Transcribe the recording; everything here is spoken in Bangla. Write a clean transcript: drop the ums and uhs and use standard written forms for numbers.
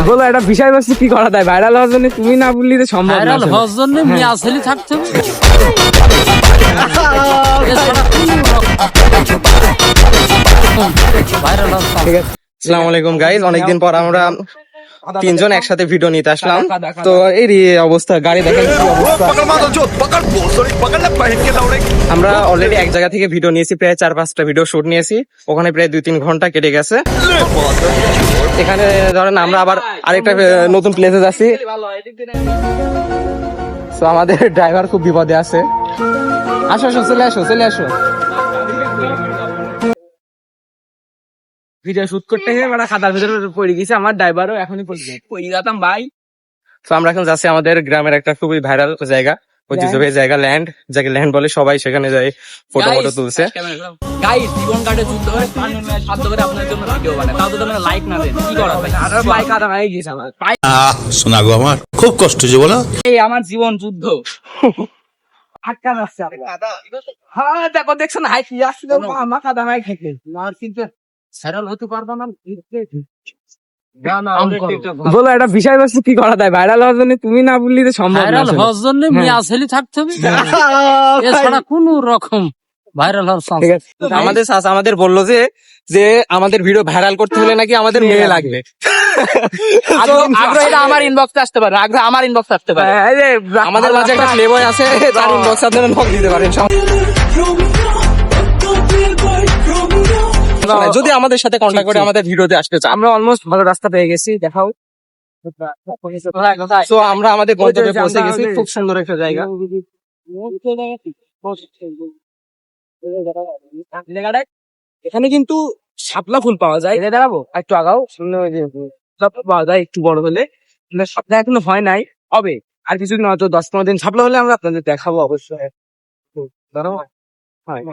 বলো একটা বিষয়বস্তু কি করা যায় ভাইরাল হওয়ার জন্য? তুমি না বললি তো সম্ভব না। ভাইরাল হওয়ার জন্য মিয়া ছেলে থাকতে হবে। ঠিক আছে। আসসালামু আলাইকুম গাইস, অনেকদিন পর আমরা তিনজন একসাথে ভিডিও নিতে আসলাম। তো এই অবস্থা, গাড়ি দেখেন কি অবস্থা। আমরা অলরেডি এক জায়গা থেকে ভিডিও নিয়েছি, প্রায় 4-5টা ভিডিও শুট নিয়েছি। ওখানে প্রায় 2-3 ঘন্টা কেটে গেছে। এখানে ধরেন আমরা আবার আরেকটা নতুন প্লেসে যাচ্ছি। তো আমাদের ড্রাইভার খুব বিপদে আছে। আসো আসো, চলে আসো চলে আসো। ভিডিও শুট করতে গিয়ে মানে খাতার ভিতরে পড়ে গেছে, আমার ড্রাইভারও এখনই পড়ে যেতাম ভাই। তো আমরা এখন যাচ্ছি আমাদের গ্রামের একটা খুবই ভাইরাল জায়গা, ঐতিহ্যবাহী জায়গা, ল্যান্ড, যাকে ল্যান্ড বলে। সবাই সেখানে যায়, ফটো ফটো তুলছে। গাইস, জীবন কাটে যুদ্ধ হয়ে সাধ্য করে আপনাদের জন্য ভিডিও বানায়, তাও তো তোমরা লাইক না দেন, কি করা ভাই? আর লাইক আদা হয়ে গেছে আমার। শোনা গো, আমার খুব কষ্ট যে বলো। এই আমার জীবন যুদ্ধ। আটকা যাচ্ছে হ্যাঁ, দেখো দেখছো না, হাই কি আসছিল আমার কাদা মাই খাইতে আর কিন্তু সেরাল হতে পারবা না। বলো একটা বিষয়বস্তু কি করা যায় ভাইরাল হওয়ার জন্য? তুমি না বললি তো সম্ভব না। ভাইরাল হওয়ার জন্য মিয়া ছেলে থাকতে হবে, এছাড়া কোন রকম ভাইরাল হওয়ার চান্স। আমাদের চাচা আমাদের বললো যে যে আমাদের ভিডিও ভাইরাল করতে হলে নাকি আমাদের মেয়ে লাগবে। আগ্রহ এটা আমার ইনবক্সে আসতে পারে, আগ্রহ আমার ইনবক্সে আসতে পারে। আমাদের মাঝে একটা প্লেবয় আছে, তার ইনবক্সে আপনারা নক দিতে পারেন। যদি আমাদের সাথে কন্ট্যাক্ট করে আমাদের ভিডিওতে আসতে চান। আমরা অলমোস্ট ভালো রাস্তা পেয়ে গেছি, দেখাও। তো আমরা আমাদের গন্তব্যে পৌঁছে গেছি, খুব সুন্দর একটা জায়গা। এখানে কিন্তু শাপলা ফুল পাওয়া যায়। এটা দেখাবো একটু আগাও, সামনে ওই যে পাওয়া যায় একটু বড় হলে। শাপলা এখনো হয় নাই, হবে আর কিছুদিন, হয়তো 10-15 দিন। শাপলা হলে আমরা আপনাদের দেখাবো অবশ্যই। দাঁড়াও, হয়।